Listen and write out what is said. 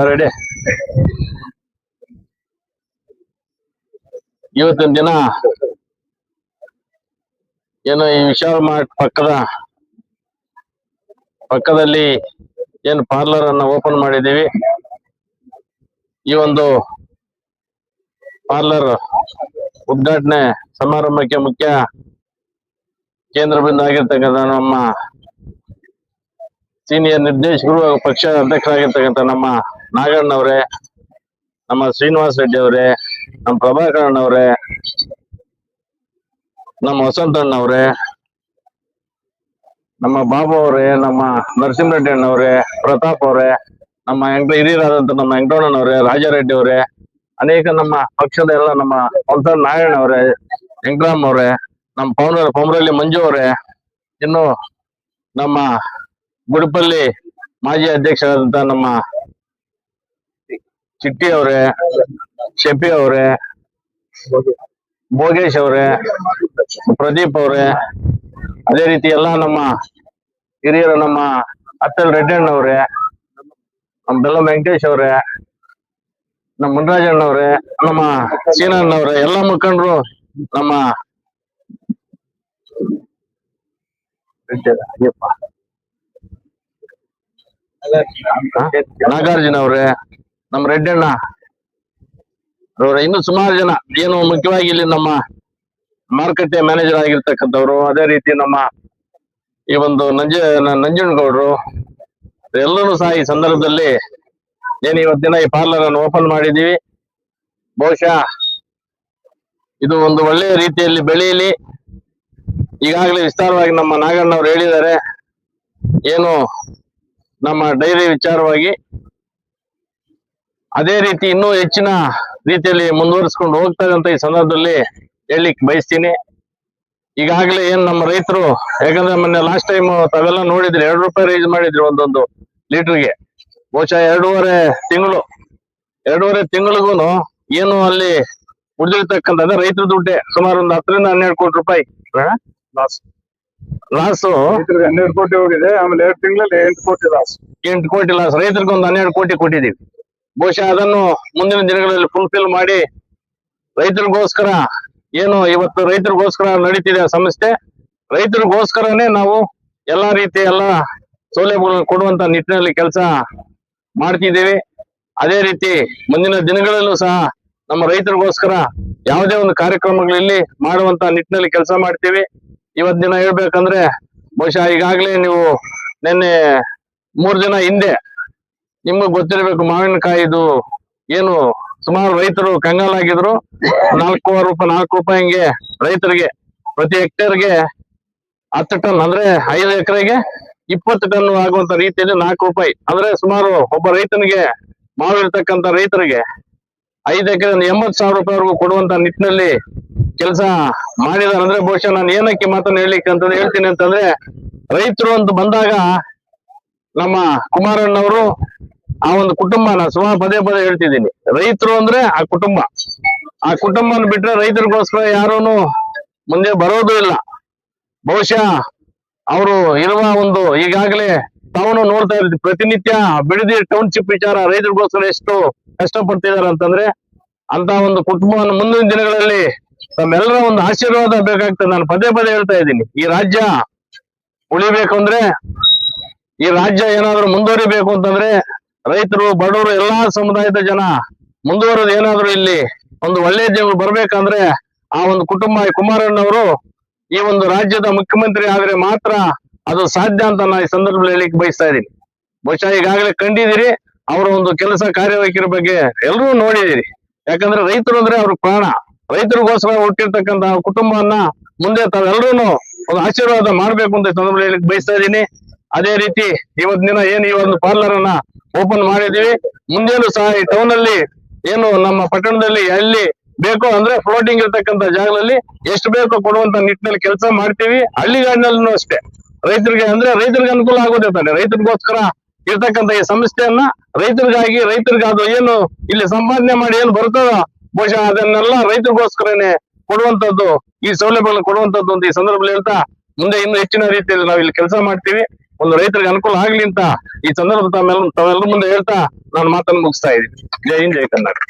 Ready. ಇವತ್ತಿನ ದಿನ ಏನು ಈ ವಿಶಾಲ್ ಮಾರ್ಟ್ ಪಕ್ಕದಲ್ಲಿ ಏನು ಪಾರ್ಲರ್ ಅನ್ನ ಓಪನ್ ಮಾಡಿದ್ದೀವಿ. ಈ ಒಂದು ಪಾರ್ಲರ್ ಉದ್ಘಾಟನೆ ಸಮಾರಂಭಕ್ಕೆ ಮುಖ್ಯ ಕೇಂದ್ರ ಬಿಂದು ಆಗಿರ್ತಕ್ಕಂಥ ನಮ್ಮ ಸೀನಿಯರ್ ನಿರ್ದೇಶಕರು ಹಾಗೂ ಪಕ್ಷ ಅಧ್ಯಕ್ಷರಾಗಿರ್ತಕ್ಕಂಥ ನಮ್ಮ ನಾಗಣ್ಣವರೇ, ನಮ್ಮ ಶ್ರೀನಿವಾಸ್ ರೆಡ್ಡಿ ಅವರೇ, ನಮ್ಮ ಪ್ರಭಾಕರನ್ ಅವರೇ, ನಮ್ಮ ವಸಂತಣ್ಣವ್ರೆ, ನಮ್ಮ ಬಾಬು ಅವರೇ, ನಮ್ಮ ನರಸಿಂಹರೆಡ್ಡಿ ಅಣ್ಣವ್ರೆ, ಪ್ರತಾಪ್ ಅವರೇ, ನಮ್ಮ ಹಿರಿಯರಾದಂತ ನಮ್ಮ ವೆಂಕಟಣ್ಣನವರೇ, ರಾಜಾರೆಡ್ಡಿ ಅವರೇ, ಅನೇಕ ನಮ್ಮ ಪಕ್ಷದ ಎಲ್ಲ ನಮ್ಮ ಹೊಲ್ಸನ್ ನಾರಾಯಣ ಅವರೇ, ವೆಂಕಟರಾಮ್ ಅವರೇ, ನಮ್ಮ ಪೌಮರಳ್ಳಿ ಮಂಜು ಅವರೇ, ಇನ್ನು ನಮ್ಮ ಗುಡಿಪಲ್ಲಿ ಮಾಜಿ ಅಧ್ಯಕ್ಷರಾದಂತ ನಮ್ಮ ಚಿಟ್ಟಿ ಅವರೇ, ಶೆಫಿ ಅವರೇ, ಭೋಗೇಶ್ ಅವರೇ, ಪ್ರದೀಪ್ ಅವರೇ, ಅದೇ ರೀತಿ ಎಲ್ಲ ನಮ್ಮ ಹಿರಿಯರು, ನಮ್ಮ ಅತ್ತಲ್ ರೆಡ್ಡಣ್ಣವ್ರೆ, ನಮ್ಮ ಬೆಲ್ಲ ವೆಂಕಟೇಶ್ ಅವರೇ, ನಮ್ಮ ಮುನ್ರಾಜಣ್ಣವ್ರೆ, ನಮ್ಮ ಸೀನಣ್ಣವ್ರೆ, ಎಲ್ಲ ಮುಖಂಡರು, ನಮ್ಮ ನಾಗಾರ್ಜುನ ಅವ್ರೆ, ನಮ್ಮ ರೆಡ್ಡಣ್ಣ ಅವ್ರೆ, ಇನ್ನು ಸುಮಾರು ಜನ ಏನು ಮುಖ್ಯವಾಗಿ ಇಲ್ಲಿ ನಮ್ಮ ಮಾರುಕಟ್ಟೆ ಮ್ಯಾನೇಜರ್ ಆಗಿರ್ತಕ್ಕಂಥವ್ರು, ಅದೇ ರೀತಿ ನಮ್ಮ ಈ ಒಂದು ನಂಜನಗೌಡರು ಎಲ್ಲರೂ ಸಹ ಈ ಸಂದರ್ಭದಲ್ಲಿ ಏನು ಇವತ್ತಿನ ಈ ಪಾರ್ಲರ್ ಅನ್ನು ಓಪನ್ ಮಾಡಿದೀವಿ. ಬಹುಶಃ ಇದು ಒಂದು ಒಳ್ಳೆಯ ರೀತಿಯಲ್ಲಿ ಬೆಳೆಯಲಿ. ಈಗಾಗಲೇ ವಿಸ್ತಾರವಾಗಿ ನಮ್ಮ ನಾಗಣ್ಣವ್ರು ಹೇಳಿದ್ದಾರೆ, ಏನು ನಮ್ಮ ಡೈರಿ ವಿಚಾರವಾಗಿ. ಅದೇ ರೀತಿ ಇನ್ನೂ ಹೆಚ್ಚಿನ ರೀತಿಯಲ್ಲಿ ಮುಂದುವರಿಸ್ಕೊಂಡು ಹೋಗ್ತಾರೆ ಅಂತ ಈ ಸಂದರ್ಭದಲ್ಲಿ ಹೇಳಲಿಕ್ಕೆ ಬಯಸ್ತೀನಿ. ಈಗಾಗಲೇ ಏನ್ ನಮ್ಮ ರೈತರು, ಯಾಕಂದ್ರೆ ಮೊನ್ನೆ ಲಾಸ್ಟ್ ಟೈಮ್ ತಾವೆಲ್ಲ ನೋಡಿದ್ರಿ, 2 ರೂಪಾಯಿ ರೈಸ್ ಮಾಡಿದ್ರಿ ಒಂದೊಂದು ಲೀಟರ್ಗೆ. ಬಹುಶಃ 2.5 ತಿಂಗಳಿಗೂ ಏನು ಅಲ್ಲಿ ಉಳಿದಿರ್ತಕ್ಕಂಥ ರೈತರ ದುಡ್ಡೆ ಸುಮಾರು ಒಂದು 10 ರಿಂದ 12 ಕೋಟಿ ರೂಪಾಯಿ ಲಾಸು. 12 ಕೋಟಿ ಹೋಗಿದೆ. ಆಮೇಲೆ 2 ತಿಂಗಳಲ್ಲಿ 8 ಕೋಟಿ ಲಾಸ್. 8 ಕೋಟಿ ಲಾಸ್. ರೈತರಿಗೆ ಒಂದು 12 ಕೋಟಿ ಕೊಟ್ಟಿದ್ದೀವಿ. ಬಹುಶಃ ಅದನ್ನು ಮುಂದಿನ ದಿನಗಳಲ್ಲಿ ಫುಲ್ಫಿಲ್ ಮಾಡಿ ರೈತರಿಗೋಸ್ಕರ ಏನು ಇವತ್ತು ರೈತರಿಗೋಸ್ಕರ ನಡೀತಿದೆ ಸಂಸ್ಥೆ, ರೈತರಿಗೋಸ್ಕರನೇ ನಾವು ಎಲ್ಲಾ ರೀತಿ ಎಲ್ಲ ಸೌಲಭ್ಯಗಳನ್ನು ಕೊಡುವಂತ ನಿಟ್ಟಿನಲ್ಲಿ ಕೆಲಸ ಮಾಡ್ತಿದ್ದೇವೆ. ಅದೇ ರೀತಿ ಮುಂದಿನ ದಿನಗಳಲ್ಲೂ ಸಹ ನಮ್ಮ ರೈತರಿಗೋಸ್ಕರ ಯಾವುದೇ ಒಂದು ಕಾರ್ಯಕ್ರಮಗಳಲ್ಲಿ ಮಾಡುವಂತ ನಿಟ್ಟಿನಲ್ಲಿ ಕೆಲಸ ಮಾಡ್ತೀವಿ. ಇವತ್ ದಿನ ಹೇಳ್ಬೇಕಂದ್ರೆ ಬಹುಶಃ ಈಗಾಗಲೇ ನೀವು ನಿನ್ನೆ 3 ದಿನ ಹಿಂದೆ ನಿಮ್ಗೆ ಗೊತ್ತಿರಬೇಕು, ಮಾವಿನಕಾಯಿದು ಏನು ಸುಮಾರು ರೈತರು ಕಂಗಾಲಾಗಿದ್ರು. 4 ರೂಪಾಯಿಗೆ ರೈತರಿಗೆ ಪ್ರತಿ ಹೆಕ್ಟೇರ್ಗೆ 10 ಟನ್, ಅಂದ್ರೆ 5 ಎಕರೆಗೆ 20 ಟನ್ ಆಗುವಂತ ರೀತಿಯಲ್ಲಿ 4 ರೂಪಾಯಿ, ಅಂದ್ರೆ ಸುಮಾರು ಒಬ್ಬ ರೈತನಿಗೆ ಮಾವಿರ್ತಕ್ಕಂಥ ರೈತರಿಗೆ 5 ಎಕರೆ 80,000 ರೂಪಾಯಿವರೆಗೂ ಕೊಡುವಂತ ನಿಟ್ಟಿನಲ್ಲಿ ಕೆಲಸ ಮಾಡಿದಾರೆ. ಅಂದ್ರೆ ಬಹುಶಃ ನಾನು ಏನಕ್ಕೆ ಮಾತನ್ನು ಹೇಳ್ತೀನಿ ಅಂತಂದ್ರೆ, ರೈತರು ಅಂತ ಬಂದಾಗ ನಮ್ಮ ಕುಮಾರಣ್ಣವರು ಆ ಒಂದು ಕುಟುಂಬ, ನಾನು ಸುಮಾರು ಪದೇ ಹೇಳ್ತಿದ್ದೀನಿ, ರೈತರು ಅಂದ್ರೆ ಆ ಕುಟುಂಬನ ಬಿಟ್ರೆ ರೈತರಿಗೋಸ್ಕರ ಯಾರೂನು ಮುಂದೆ ಬರೋದು ಇಲ್ಲ. ಬಹುಶಃ ಅವರು ಇರುವ ಒಂದು ಈಗಾಗಲೇ ತಾವು ನೋಡ್ತಾ ಇರ್ತೀವಿ, ಪ್ರತಿನಿತ್ಯ ಬಿಡದಿ ಟೌನ್ಶಿಪ್ ವಿಚಾರ ರೈತರಿಗೋಸ್ಕರ ಎಷ್ಟು ಕಷ್ಟಪಡ್ತಿದಾರೆ ಅಂತಂದ್ರೆ, ಅಂತ ಒಂದು ಕುಟುಂಬವನ್ನು ಮುಂದಿನ ದಿನಗಳಲ್ಲಿ ತಮ್ಮೆಲ್ಲರ ಒಂದು ಆಶೀರ್ವಾದ ಬೇಕಾಗ್ತದೆ. ನಾನು ಪದೇ ಹೇಳ್ತಾ ಇದ್ದೀನಿ, ಈ ರಾಜ್ಯ ಉಳಿಬೇಕು ಅಂದ್ರೆ, ಈ ರಾಜ್ಯ ಏನಾದ್ರು ಮುಂದುವರಿಬೇಕು ಅಂತಂದ್ರೆ, ರೈತರು, ಬಡವರು, ಎಲ್ಲಾ ಸಮುದಾಯದ ಜನ ಮುಂದುವರೆದು ಏನಾದ್ರು ಇಲ್ಲಿ ಒಂದು ಒಳ್ಳೆಯ ಜೀವನ ಬರ್ಬೇಕಂದ್ರೆ ಆ ಒಂದು ಕುಟುಂಬ ಕುಮಾರಣ್ಣವರು ಈ ಒಂದು ರಾಜ್ಯದ ಮುಖ್ಯಮಂತ್ರಿ ಆದ್ರೆ ಮಾತ್ರ ಅದು ಸಾಧ್ಯ ಅಂತ ನಾನು ಈ ಸಂದರ್ಭದಲ್ಲಿ ಹೇಳಿಕ್ಕೆ ಬಯಸ್ತಾ ಇದ್ದೀನಿ. ಬಹುಶಃ ಈಗಾಗಲೇ ಕಂಡಿದ್ದೀರಿ ಅವರ ಒಂದು ಕೆಲಸ ಕಾರ್ಯವೈಖರಿ ಬಗ್ಗೆ ಎಲ್ಲರೂ ನೋಡಿದಿರಿ. ಯಾಕಂದ್ರೆ ರೈತರು ಅಂದ್ರೆ ಅವ್ರ ಪ್ರಾಣ, ರೈತರಿಗೋಸ್ಕರ ಹುಟ್ಟಿರ್ತಕ್ಕಂತಹ ಕುಟುಂಬವನ್ನ ಮುಂದೆ ತಾವೆಲ್ಲರೂ ಒಂದು ಆಶೀರ್ವಾದ ಮಾಡ್ಬೇಕು ಅಂತ ಈ ಸಂದರ್ಭದಲ್ಲಿ ಹೇಳಿಕ್ಕೆ ಬಯಸ್ತಾ ಇದ್ದೀನಿ. ಅದೇ ರೀತಿ ಇವತ್ತಿನ ದಿನ ಏನು ಈ ಒಂದು ಪಾರ್ಲರ್ ಅನ್ನ ಓಪನ್ ಮಾಡಿದೀವಿ, ಮುಂದೇನು ಸಹ ಈ ಟೌನ್ ಅಲ್ಲಿ ಏನು ನಮ್ಮ ಪಟ್ಟಣದಲ್ಲಿ ಎಲ್ಲಿ ಬೇಕೋ ಅಂದ್ರೆ ಫ್ಲೋಟಿಂಗ್ ಇರ್ತಕ್ಕಂಥ ಜಾಗದಲ್ಲಿ ಎಷ್ಟು ಬೇಕೋ ಕೊಡುವಂತ ನಿಟ್ಟಿನಲ್ಲಿ ಕೆಲಸ ಮಾಡ್ತೀವಿ. ಹಳ್ಳಿಗಾಡಿನಲ್ಲೂ ಅಷ್ಟೇ ರೈತರಿಗೆ ಅನುಕೂಲ ಆಗೋದೇ ತಾನೆ. ರೈತರಿಗೋಸ್ಕರ ಇರ್ತಕ್ಕಂಥ ಈ ಸಂಸ್ಥೆಯನ್ನ ರೈತರಿಗಾಗಿ ಅದು ಏನು ಇಲ್ಲಿ ಸಂಪಾದನೆ ಮಾಡಿ ಏನು ಬರ್ತದೋ ಬಹುಶಃ ಅದನ್ನೆಲ್ಲ ರೈತರಿಗೋಸ್ಕರನೇ ಕೊಡುವಂತದ್ದು, ಈ ಸೌಲಭ್ಯಗಳನ್ನು ಕೊಡುವಂತದ್ದು ಅಂತ ಈ ಸಂದರ್ಭದಲ್ಲಿ ಹೇಳ್ತಾ, ಮುಂದೆ ಇನ್ನು ಹೆಚ್ಚಿನ ರೀತಿಯಲ್ಲಿ ನಾವು ಇಲ್ಲಿ ಕೆಲಸ ಮಾಡ್ತೀವಿ. ಒಂದು ರೈತರಿಗೆ ಅನುಕೂಲ ಆಗ್ಲಿ ಅಂತ ಈ ಸಂದರ್ಭ ತಾವೆಲ್ಲರ ಮುಂದೆ ಹೇಳ್ತಾ ನಾನು ಮಾತನ್ನು ಮುಗಿಸ್ತಾ ಇದ್ದೀನಿ. ಜೈ ಹಿಂದ್, ಜೈ ಕರ್ನಾಟಕ.